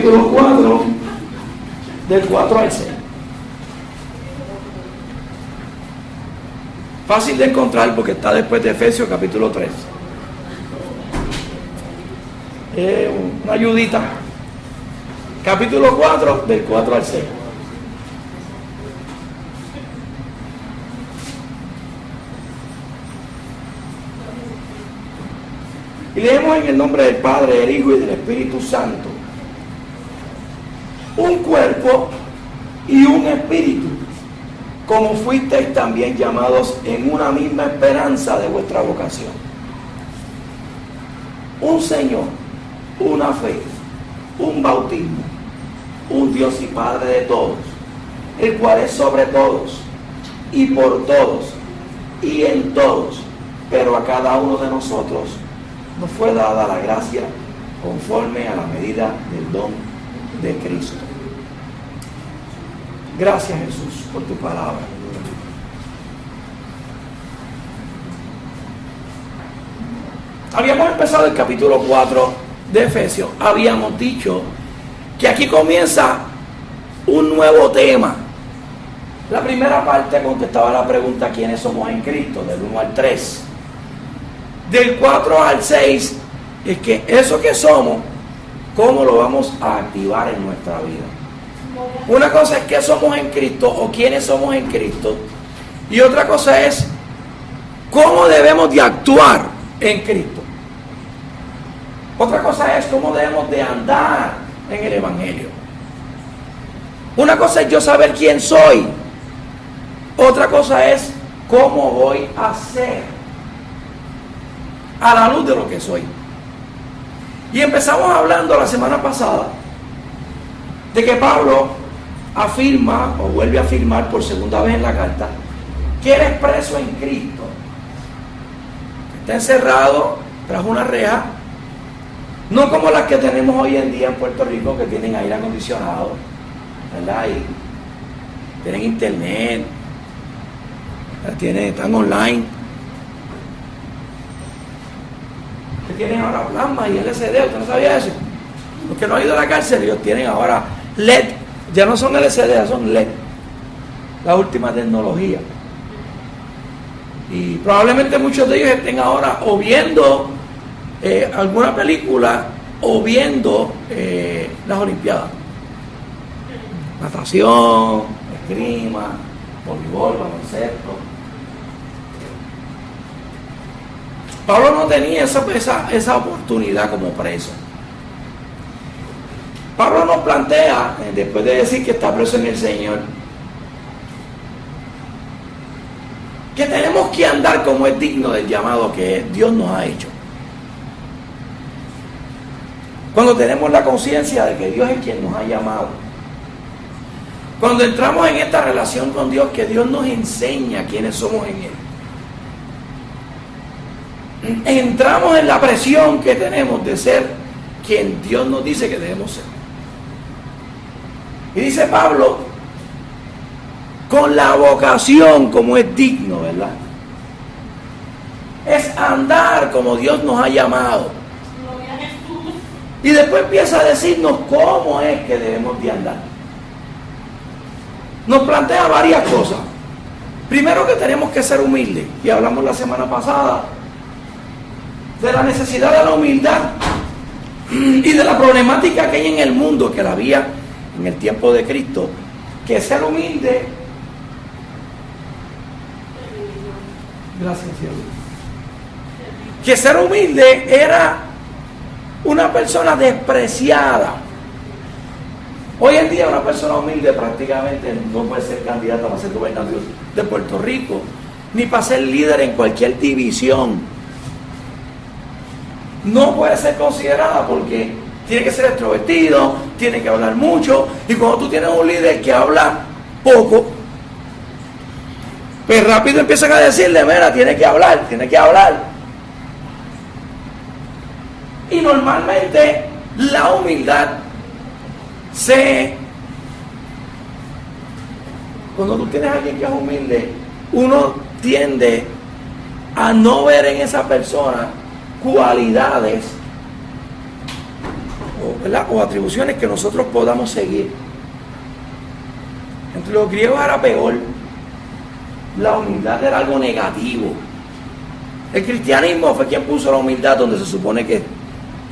capítulo 4, del 4 al 6. Fácil de encontrar porque está después de Efesios capítulo 3. Una ayudita. Capítulo 4, del 4 al 6. Y leemos en el nombre del Padre, del Hijo y del Espíritu Santo. Un cuerpo y un espíritu, como fuisteis también llamados en una misma esperanza de vuestra vocación. Un Señor, una fe, un bautismo, un Dios y Padre de todos, el cual es sobre todos, y por todos, y en todos, pero a cada uno de nosotros nos fue dada la gracia conforme a la medida del don de Cristo. Gracias, Jesús, por tu palabra. Habíamos empezado el capítulo 4 de Efesios. Habíamos dicho que aquí comienza un nuevo tema. La primera parte contestaba la pregunta: ¿quiénes somos en Cristo? Del 1 al 3. Del 4 al 6 es que eso que somos, ¿cómo lo vamos a activar en nuestra vida? Una cosa es qué somos en Cristo o quiénes somos en Cristo, y otra cosa es cómo debemos de actuar en Cristo. Otra cosa es cómo debemos de andar en el Evangelio. Una cosa es yo saber quién soy, otra cosa es cómo voy a ser a la luz de lo que soy. Y empezamos hablando la semana pasada de que Pablo afirma o vuelve a afirmar por segunda vez en la carta que él es preso en Cristo, está encerrado tras una reja, no como las que tenemos hoy en día en Puerto Rico, que tienen aire acondicionado, ¿verdad? Y tienen internet, están online, que tienen ahora plasma y LCD. ¿Usted no sabía eso? Los que no han ido a la cárcel, ellos tienen ahora LED, ya no son LCD, son LED, la última tecnología. Y probablemente muchos de ellos estén ahora o viendo alguna película o viendo las Olimpiadas. Natación, esgrima, voleibol, baloncesto. Pablo no tenía esa oportunidad como preso. Pablo nos plantea, después de decir que está preso en el Señor, que tenemos que andar como es digno del llamado que Dios nos ha hecho. Cuando tenemos la conciencia de que Dios es quien nos ha llamado, cuando entramos en esta relación con Dios, que Dios nos enseña quiénes somos en Él, entramos en la presión que tenemos de ser quien Dios nos dice que debemos ser. Y dice Pablo, con la vocación como es digno, ¿verdad? Es andar como Dios nos ha llamado. Y después empieza a decirnos cómo es que debemos de andar. Nos plantea varias cosas. Primero, que tenemos que ser humildes. Y hablamos la semana pasada de la necesidad de la humildad y de la problemática que hay en el mundo, que la había en el tiempo de Cristo, que ser humilde, gracias Dios, que ser humilde era una persona despreciada. Hoy en día una persona humilde prácticamente no puede ser candidata para ser gobernador de Puerto Rico, ni para ser líder en cualquier división. No puede ser considerada porque tiene que ser extrovertido, tiene que hablar mucho, y cuando tú tienes un líder que habla poco, pues rápido empiezan a decirle, mira, tiene que hablar. Y normalmente la humildad cuando tú tienes a alguien que es humilde, uno tiende a no ver en esa persona cualidades ¿verdad?, o atribuciones que nosotros podamos seguir. Entre los griegos era peor. La humildad era algo negativo. El cristianismo fue quien puso la humildad donde se supone que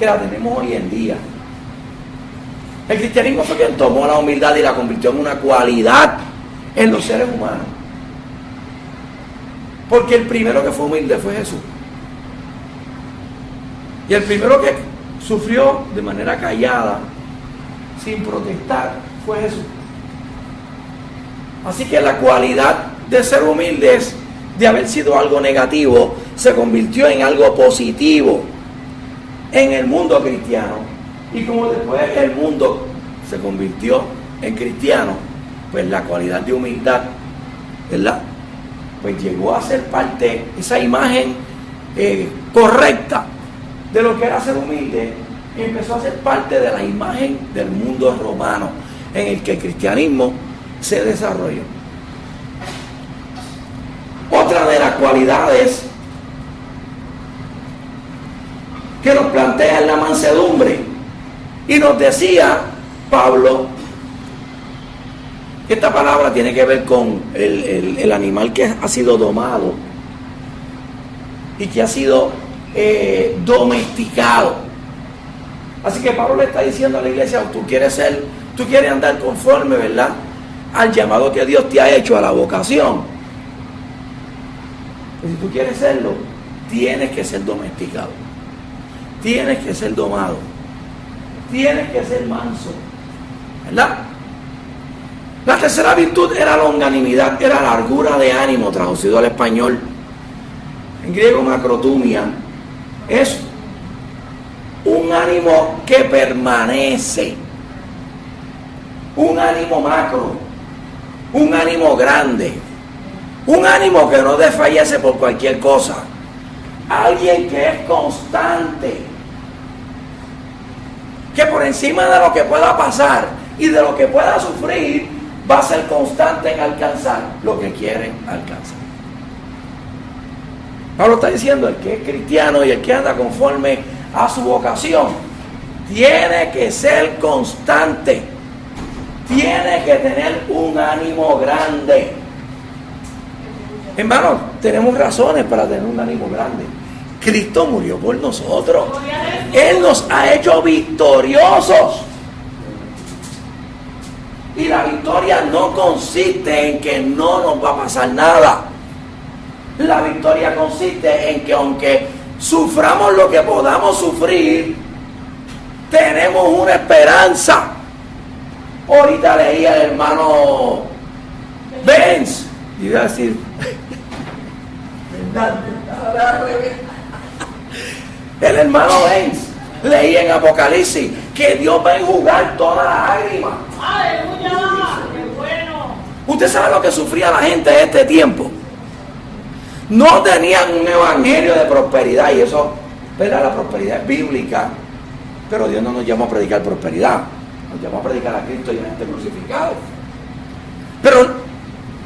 la tenemos hoy en día. El cristianismo fue quien tomó la humildad y la convirtió en una cualidad en los seres humanos. Porque el primero que fue humilde fue Jesús. Y el primero que sufrió de manera callada, sin protestar, fue Jesús. Así que la cualidad de ser humildes, de haber sido algo negativo, se convirtió en algo positivo en el mundo cristiano. Y como después el mundo se convirtió en cristiano, pues la cualidad de humildad, ¿verdad?, pues llegó a ser parte, esa imagen correcta de lo que era ser humilde, empezó a ser parte de la imagen del mundo romano en el que el cristianismo se desarrolló. Otra de las cualidades que nos plantea es la mansedumbre. Y nos decía Pablo, esta palabra tiene que ver con el animal que ha sido domado y que ha sido domesticado. Así que Pablo le está diciendo a la iglesia: tú quieres andar conforme, ¿verdad?, al llamado que Dios te ha hecho, a la vocación. Pues si tú quieres serlo, tienes que ser domesticado, tienes que ser domado, tienes que ser manso, ¿verdad? La tercera virtud era longanimidad, era largura de ánimo, traducido al español. En griego, macrotumia, es un ánimo que permanece, un ánimo macro, un ánimo grande, un ánimo que no desfallece por cualquier cosa, alguien que es constante, que por encima de lo que pueda pasar y de lo que pueda sufrir, va a ser constante en alcanzar lo que quiere alcanzar. Pablo está diciendo: el que es cristiano y el que anda conforme a su vocación tiene que ser constante, tiene que tener un ánimo grande. Hermanos, tenemos razones para tener un ánimo grande. Cristo murió por nosotros. Él nos ha hecho victoriosos. Y la victoria no consiste en que no nos va a pasar nada. La victoria consiste en que aunque suframos lo que podamos sufrir, tenemos una esperanza. Ahorita leía el hermano Benz, iba a decir, el hermano Benz leía en Apocalipsis que Dios va a enjugar toda la lágrima. ¡Aleluya! ¡Qué bueno! Usted sabe lo que sufría la gente de este tiempo. No tenían un evangelio de prosperidad, y eso, ¿verdad?, la prosperidad es bíblica, pero Dios no nos llamó a predicar prosperidad, nos llamó a predicar a Cristo y a este crucificado. Pero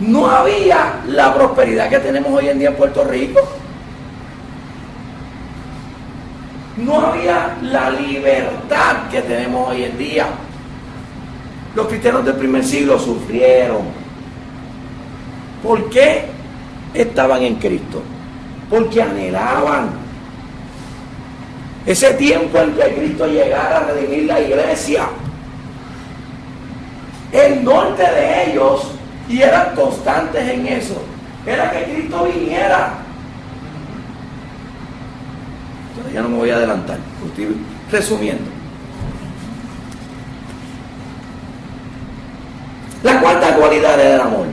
no había la prosperidad que tenemos hoy en día en Puerto Rico. No había la libertad que tenemos hoy en día. Los cristianos del primer siglo sufrieron. ¿Por qué estaban en Cristo? Porque anhelaban ese tiempo en que Cristo llegara a redimir la iglesia. El norte de ellos, y eran constantes en eso, era que Cristo viniera. Entonces ya no me voy a adelantar, estoy resumiendo. La cuarta cualidad era el amor.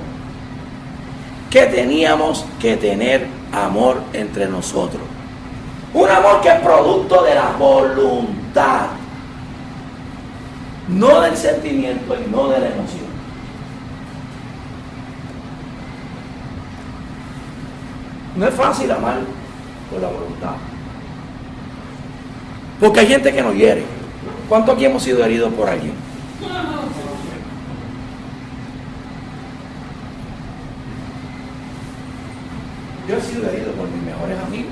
Que teníamos que tener amor entre nosotros. Un amor que es producto de la voluntad, no del sentimiento y no de la emoción. No es fácil amar por la voluntad, porque hay gente que nos hiere. ¿Cuántos aquí hemos sido heridos por alguien? Yo he sido herido por mis mejores amigos.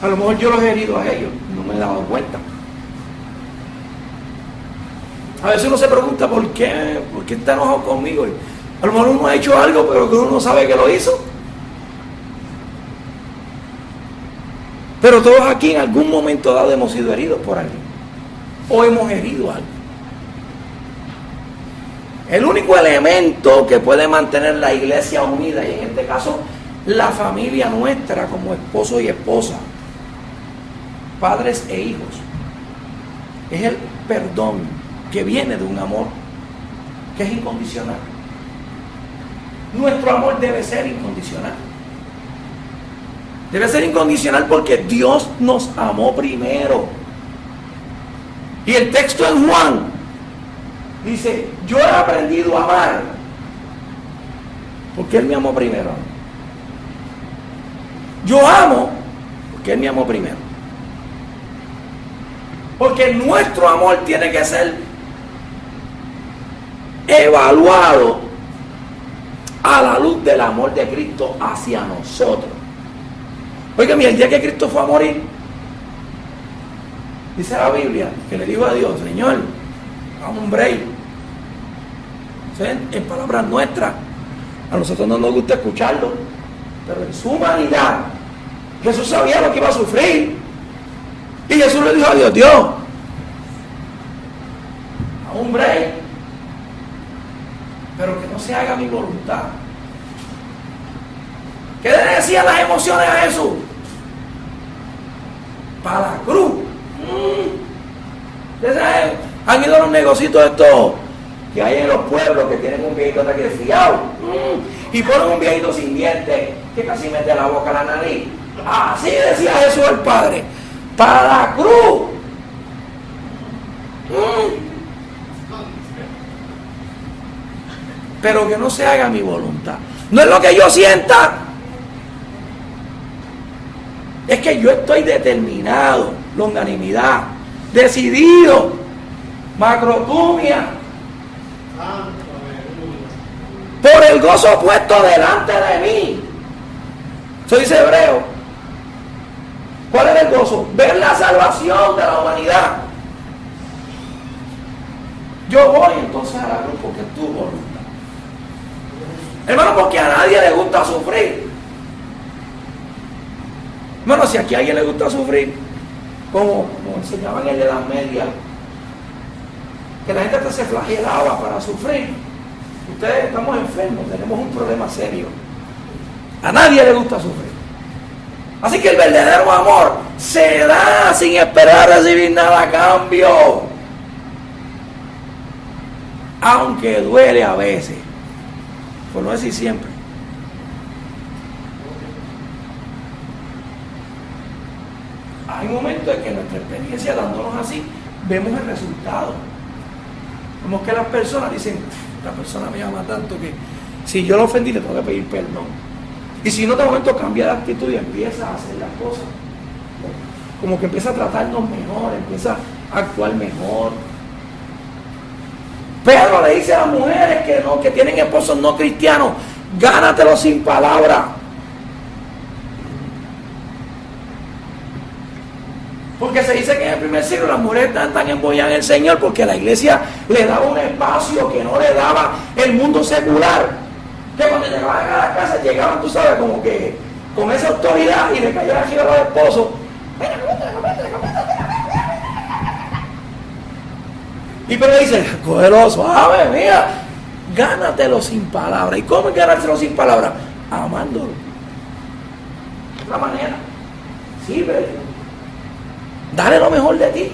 A lo mejor yo los he herido a ellos, no me he dado cuenta. A veces uno se pregunta ¿por qué está enojado conmigo? A lo mejor uno ha hecho algo, pero que uno no sabe que lo hizo. Pero todos aquí en algún momento dado hemos sido heridos por alguien. O hemos herido a alguien. El único elemento que puede mantener la iglesia unida, y en este caso la familia nuestra como esposo y esposa, padres e hijos, es el perdón que viene de un amor que es incondicional. Nuestro amor debe ser incondicional. Debe ser incondicional porque Dios nos amó primero. Y el texto en Juan dice, yo he aprendido a amar porque Él me amó primero. Yo amo porque Él me amó primero. Porque nuestro amor tiene que ser evaluado a la luz del amor de Cristo hacia nosotros. Oiga, mira, el día que Cristo fue a morir, dice la Biblia que le dijo a Dios, Señor, dame un break. En palabras nuestras, a nosotros no nos gusta escucharlo, pero en su humanidad Jesús sabía lo que iba a sufrir. Y Jesús le dijo a Dios, Dios, dame un break, pero que no se haga mi voluntad. ¿Qué le decían las emociones a Jesús? Para la cruz. Han ido a los negocios estos que hay en los pueblos que tienen un viejito sacrificado y ponen un viejito sin dientes que casi mete la boca a la nariz. Así decía Jesús el Padre. Para la cruz. Pero que no se haga mi voluntad. No es lo que yo sienta. Es que yo estoy determinado, longanimidad, decidido, macrotumia, por el gozo puesto delante de mí. Eso dice Hebreo. ¿Cuál es el gozo? Ver la salvación de la humanidad. Yo voy entonces a la cruz porque es tu voluntad. Hermano, porque a nadie le gusta sufrir. Bueno, si aquí a alguien le gusta sufrir, como enseñaban en la Edad Media, que la gente hasta se flagelaba para sufrir. Ustedes estamos enfermos, tenemos un problema serio. A nadie le gusta sufrir. Así que el verdadero amor se da sin esperar recibir nada a cambio. Aunque duele a veces, por no decir siempre. Hay momentos en que nuestra experiencia dándonos así, vemos el resultado. Vemos que las personas dicen, esta persona me ama tanto que si yo lo ofendí le tengo que pedir perdón. Y si no, de momento cambia de actitud y empieza a hacer las cosas. Como que empieza a tratarnos mejor, empieza a actuar mejor. Pedro le dice a las mujeres que tienen esposos no cristianos, gánatelo sin palabras. Porque se dice que en el primer siglo las mujeres están tan embolladas en el Señor porque la iglesia le daba un espacio que no le daba el mundo secular. Que cuando llegaban a la casa llegaban, tú sabes, como que con esa autoridad y le caían aquí a los esposos. Y Pedro dice, cógelo suave, mira, gánatelo sin palabras. ¿Y cómo es ganárselo sin palabras? Amándolo. De otra manera. Sirve. Dale lo mejor de ti.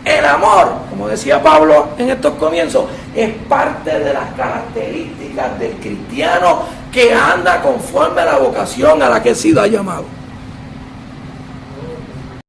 El amor, como decía Pablo en estos comienzos, es parte de las características del cristiano que anda conforme a la vocación a la que ha sido llamado.